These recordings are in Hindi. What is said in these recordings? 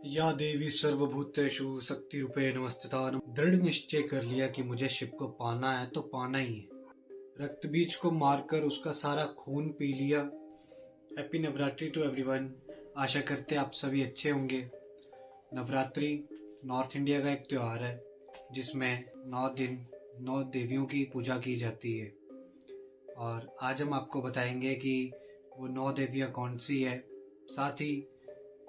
या देवी सर्वभूतेषु शक्तिरूपेण नमस्तिता। दृढ़ निश्चय कर लिया कि मुझे शिव को पाना है तो पाना ही है। रक्त बीज को मारकर उसका सारा खून पी लिया। Happy Navratri to everyone. आशा करते आप सभी अच्छे होंगे। नवरात्रि नॉर्थ इंडिया का एक त्योहार है जिसमें 9 दिन 9 देवियों की पूजा की जाती है। और आज हम आपको बताएंगे कि वो 9 देवियाँ कौन सी है, साथ ही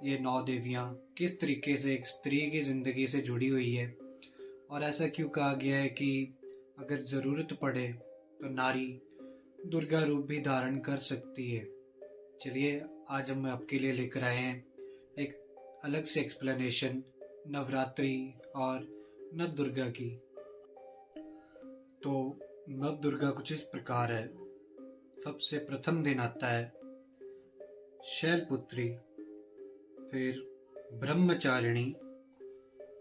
ये 9 देवियाँ किस तरीके से एक स्त्री की ज़िंदगी से जुड़ी हुई है और ऐसा क्यों कहा गया है कि अगर ज़रूरत पड़े तो नारी दुर्गा रूप भी धारण कर सकती है। चलिए आज हम आपके लिए लेकर आए हैं एक अलग से एक्सप्लेनेशन नवरात्रि और नव दुर्गा की। तो नव दुर्गा कुछ इस प्रकार है। सबसे प्रथम दिन आता है शैलपुत्री, फिर ब्रह्मचारिणी,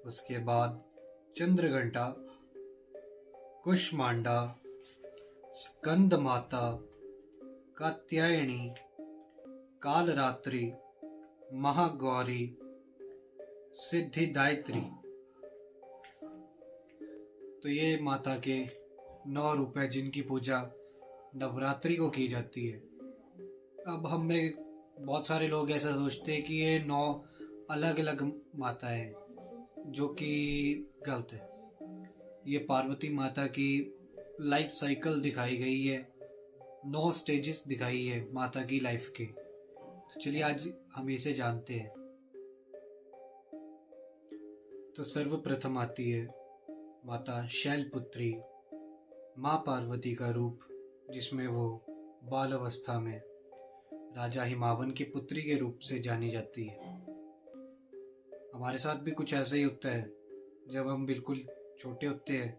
उसके बाद चंद्रघंटा, कुष्मांडा, स्कंद माता, कात्यायनी, कालरात्रि, महागौरी, सिद्धिदायत्री। तो ये माता के 9 रूप है जिनकी पूजा नवरात्रि को की जाती है। अब हमें बहुत सारे लोग ऐसा सोचते हैं कि ये 9 अलग अलग माताएं हैं, जो कि गलत है। ये पार्वती माता की लाइफ साइकिल दिखाई गई है, 9 स्टेजेस दिखाई है माता की लाइफ के। तो चलिए आज हम इसे जानते हैं। तो सर्वप्रथम आती है माता शैलपुत्री, माँ पार्वती का रूप, जिसमें वो बाल अवस्था में राजा हिमावन की पुत्री के रूप से जानी जाती है। हमारे साथ भी कुछ ऐसा ही होता है। जब हम बिल्कुल छोटे होते हैं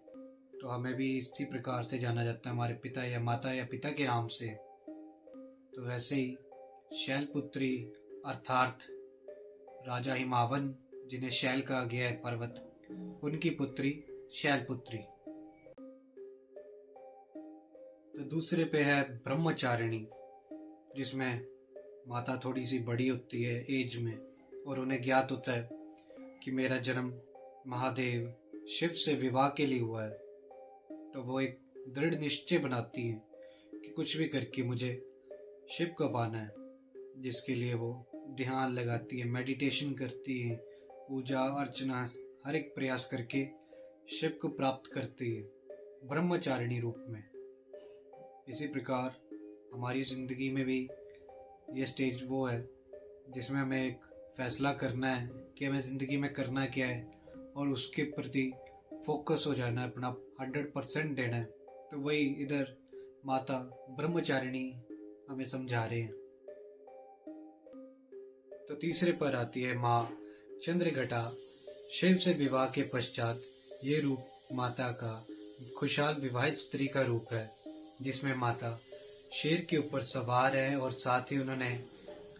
तो हमें भी इसी प्रकार से जाना जाता है, हमारे पिता या माता या पिता के नाम से। तो वैसे ही शैलपुत्री अर्थात राजा हिमावन, जिन्हें शैल कहा गया है पर्वत, उनकी पुत्री शैलपुत्री। तो दूसरे पे है ब्रह्मचारिणी, जिसमें माता थोड़ी सी बड़ी होती है एज में और उन्हें ज्ञात होता है कि मेरा जन्म महादेव शिव से विवाह के लिए हुआ है। तो वो एक दृढ़ निश्चय बनाती हैं कि कुछ भी करके मुझे शिव को पाना है, जिसके लिए वो ध्यान लगाती है, मेडिटेशन करती है, पूजा अर्चना हर एक प्रयास करके शिव को प्राप्त करती है ब्रह्मचारिणी रूप में। इसी प्रकार हमारी ज़िंदगी में भी ये स्टेज वो है जिसमें हमें एक फैसला करना है कि हमें ज़िंदगी में करना क्या है और उसके प्रति फोकस हो जाना है, अपना 100% देना है। तो वही इधर माता ब्रह्मचारिणी हमें समझा रहे हैं। तो तीसरे पर आती है माँ चंद्रघटा। शिव से विवाह के पश्चात ये रूप माता का खुशहाल विवाहित स्त्री का रूप है, जिसमें माता शेर के ऊपर सवार है और साथ ही उन्होंने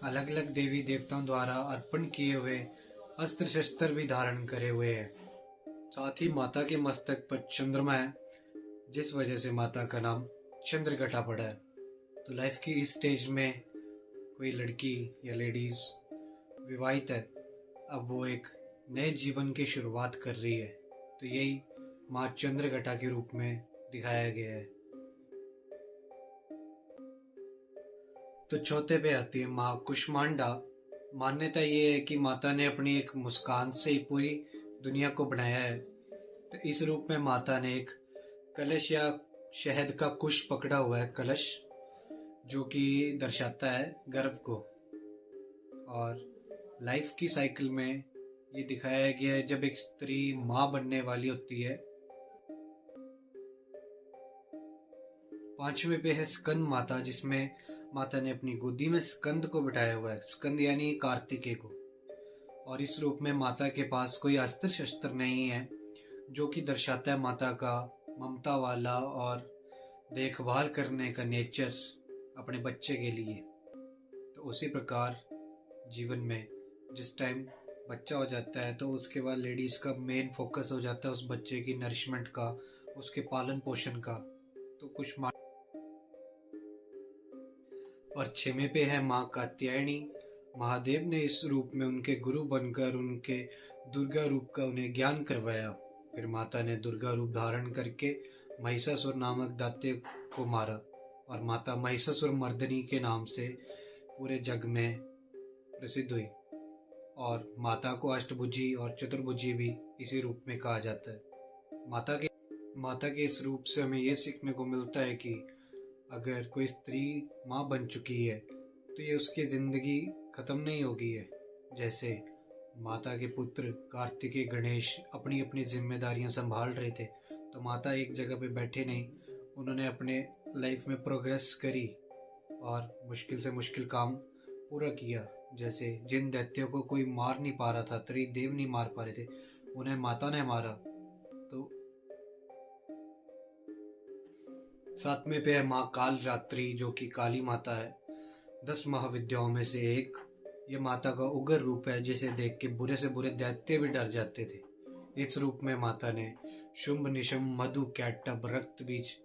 अलग अलग देवी देवताओं द्वारा अर्पण किए हुए अस्त्र शस्त्र भी धारण करे हुए हैं। साथ ही माता के मस्तक पर चंद्रमा है, जिस वजह से माता का नाम चंद्रघटा पड़ा है। तो लाइफ की इस स्टेज में कोई लड़की या लेडीज विवाहित है, अब वो एक नए जीवन की शुरुआत कर रही है। तो यही माँ चंद्रघटा के रूप में दिखाया गया है। तो चौथे पे आती है माँ कुष्मांडा। मान्यता ये है कि माता ने अपनी एक मुस्कान से ही पूरी दुनिया को बनाया है। तो इस रूप में माता ने एक कलश या शहद का कुश पकड़ा हुआ है, कलश, जो कि दर्शाता है गर्भ को। और लाइफ की साइकिल में ये दिखाया गया है जब एक स्त्री माँ बनने वाली होती है। पांचवें पे है स्कंद माता, जिसमें माता ने अपनी गोदी में स्कंद को बिठाया हुआ है, स्कंद यानी कार्तिकेय को। और इस रूप में माता के पास कोई अस्त्र शस्त्र नहीं है, जो कि दर्शाता है माता का ममता वाला और देखभाल करने का नेचर अपने बच्चे के लिए। तो उसी प्रकार जीवन में जिस टाइम बच्चा हो जाता है तो उसके बाद लेडीज़ का मेन फोकस हो जाता है उस बच्चे की नरिशमेंट का, उसके पालन पोषण का। तो कुछ और 6वें पे है माँ कात्यायनी, महादेव ने इस रूप में उनके गुरु बनकर उनके दुर्गा रूप का उन्हें ज्ञान करवाया। फिर माता ने दुर्गा रूप धारण करके महिषासुर नामक दैत्य को मारा और माता महिषासुर मर्दिनी के नाम से पूरे जग में प्रसिद्ध हुई। और माता को अष्टभुजी और चतुर्भुजी भी इसी रूप में कहा जाता है। माता के इस रूप से हमें ये सीखने को मिलता है कि अगर कोई स्त्री माँ बन चुकी है तो ये उसकी ज़िंदगी ख़त्म नहीं होगी है। जैसे माता के पुत्र कार्तिकेय गणेश अपनी अपनी जिम्मेदारियां संभाल रहे थे, तो माता एक जगह पे बैठे नहीं, उन्होंने अपने लाइफ में प्रोग्रेस करी और मुश्किल से मुश्किल काम पूरा किया। जैसे जिन दैत्यों को कोई मार नहीं पा रहा था, त्रिदेव नहीं मार पा रहे थे, उन्हें माता ने मारा। तो सातवें पे है माँ काल रात्रि, जो कि काली माता है, 10 महाविद्याओं में से एक। ये माता का उग्र रूप है, जिसे देख के बुरे से बुरे दैत्य भी डर जाते थे। इस रूप में माता ने शुंभ, निशुंभ, मधु, कैटब, रक्त बीज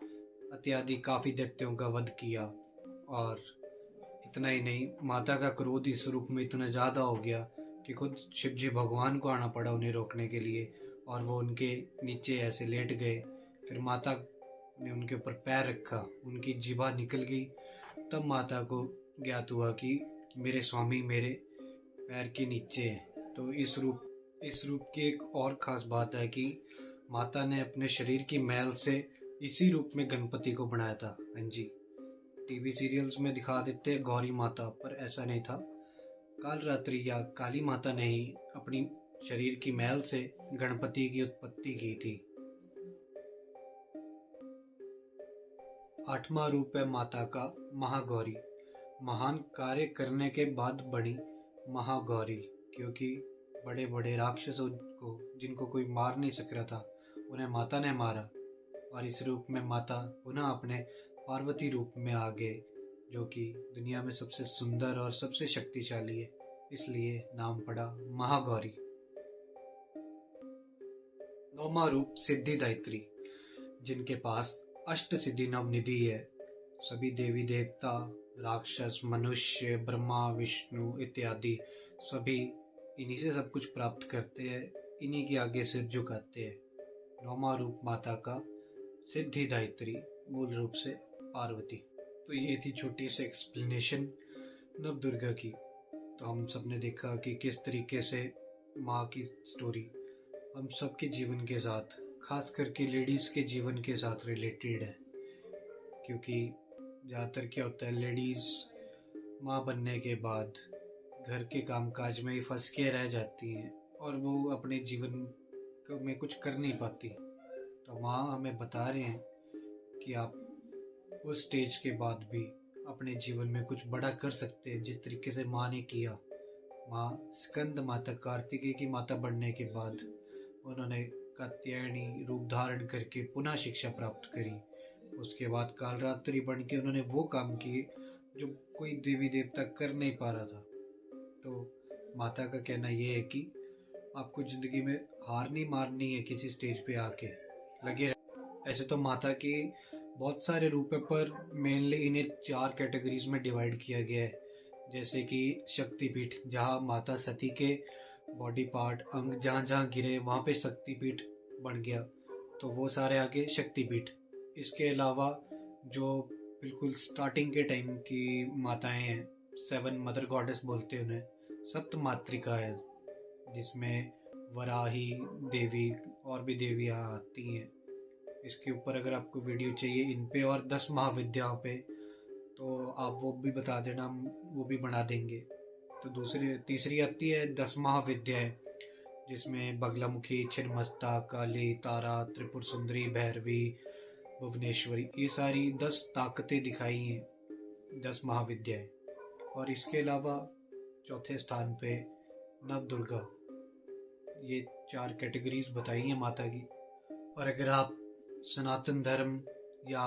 इत्यादि काफी दैत्यों का वध किया। और इतना ही नहीं, माता का क्रोध इस रूप में इतना ज्यादा हो गया कि खुद शिव जी भगवान को आना पड़ा उन्हें रोकने के लिए, और वो उनके नीचे ऐसे लेट गए। फिर माता ने उनके ऊपर पैर रखा, उनकी जीभा निकल गई। तब माता को ज्ञात हुआ कि मेरे स्वामी मेरे पैर के नीचे है। तो इस रूप की एक और खास बात है कि माता ने अपने शरीर की मैल से इसी रूप में गणपति को बनाया था। हाँ जी, टीवी सीरियल्स में दिखा देते गौरी माता, पर ऐसा नहीं था। काल रात्रि या काली माता ने ही अपनी शरीर की मैल से गणपति की उत्पत्ति की थी। 8वां रूप है माता का महागौरी। महान कार्य करने के बाद बनी महागौरी, क्योंकि बड़े बड़े राक्षसों को जिनको कोई मार नहीं सक रहा था, उन्हें माता ने मारा। और इस रूप में माता पुनः अपने पार्वती रूप में आ गए, जो कि दुनिया में सबसे सुंदर और सबसे शक्तिशाली है, इसलिए नाम पड़ा महागौरी। 9वां रूप सिद्धिदात्री, जिनके पास अष्ट सिद्धि नवनिधि है। सभी देवी देवता, राक्षस, मनुष्य, ब्रह्मा, विष्णु इत्यादि सभी इन्हीं से सब कुछ प्राप्त करते हैं, इन्हीं के आगे सिर झुकाते हैं। 9वां रूप माता का सिद्धिदात्री, मूल रूप से पार्वती। तो ये थी छोटी सी एक्सप्लेनेशन नवदुर्गा की। तो हम सब ने देखा कि किस तरीके से माँ की स्टोरी हम सबके जीवन के साथ, खास करके लेडीज़ के जीवन के साथ रिलेटेड है। क्योंकि ज़्यादातर क्या होता है, लेडीज़ माँ बनने के बाद घर के कामकाज में ही फंस के रह जाती हैं और वो अपने जीवन में कुछ कर नहीं पाती। तो माँ हमें बता रहे हैं कि आप उस स्टेज के बाद भी अपने जीवन में कुछ बड़ा कर सकते हैं, जिस तरीके से माँ ने किया। माँ स्कंद माता, कार्तिकेय की माता बनने के बाद उन्होंने कात्यायनी रूप धारण करके पुनः शिक्षा प्राप्त करी। उसके बाद कालरात्रि बन के उन्होंने वो काम किए जो कोई देवी देवता कर नहीं पा रहा था। तो माता का कहना ये है कि आपको ज़िंदगी में हार नहीं मारनी है, किसी स्टेज पे आके लगे रहे। ऐसे तो माता के बहुत सारे रूप है, पर मेनली इन्हें 4 कैटेगरीज में डिवाइड किया गया है। जैसे कि शक्तिपीठ, जहाँ माता सती के बॉडी पार्ट, अंग जहाँ जहाँ गिरे वहाँ पे शक्तिपीठ बन गया, तो वो सारे आगे शक्तिपीठ। इसके अलावा जो बिल्कुल स्टार्टिंग के टाइम की माताएं हैं, 7 मदर गॉडेस बोलते हैं उन्हें, सप्त मातृका है, जिसमें वराही देवी और भी देवियाँ आती हैं। इसके ऊपर अगर आपको वीडियो चाहिए इन पे और 10 महाविद्याओं पे, तो आप वो भी बता देना, हम वो भी बना देंगे। तो तीसरी आती है 10 महाविद्याएं, जिसमें बगलामुखी, छिन्नमस्ता, काली, तारा, त्रिपुर सुंदरी, भैरवी, भुवनेश्वरी, ये सारी 10 ताकतें दिखाई हैं, 10 महाविद्याएं। और इसके अलावा चौथे स्थान पे नवदुर्गा, ये 4 कैटेगरीज बताई हैं माता की। और अगर आप सनातन धर्म या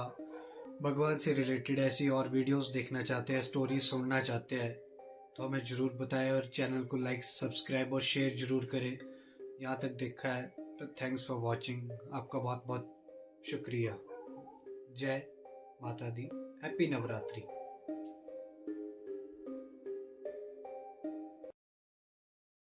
भगवान से रिलेटेड ऐसी और वीडियोस देखना चाहते हैं, स्टोरीज सुनना चाहते हैं, तो हमें ज़रूर बताएं और चैनल को लाइक, सब्सक्राइब और शेयर ज़रूर करें। यहाँ तक देखा है तो थैंक्स फॉर वॉचिंग, आपका बहुत बहुत शुक्रिया। जय माता दी, हैप्पी नवरात्रि।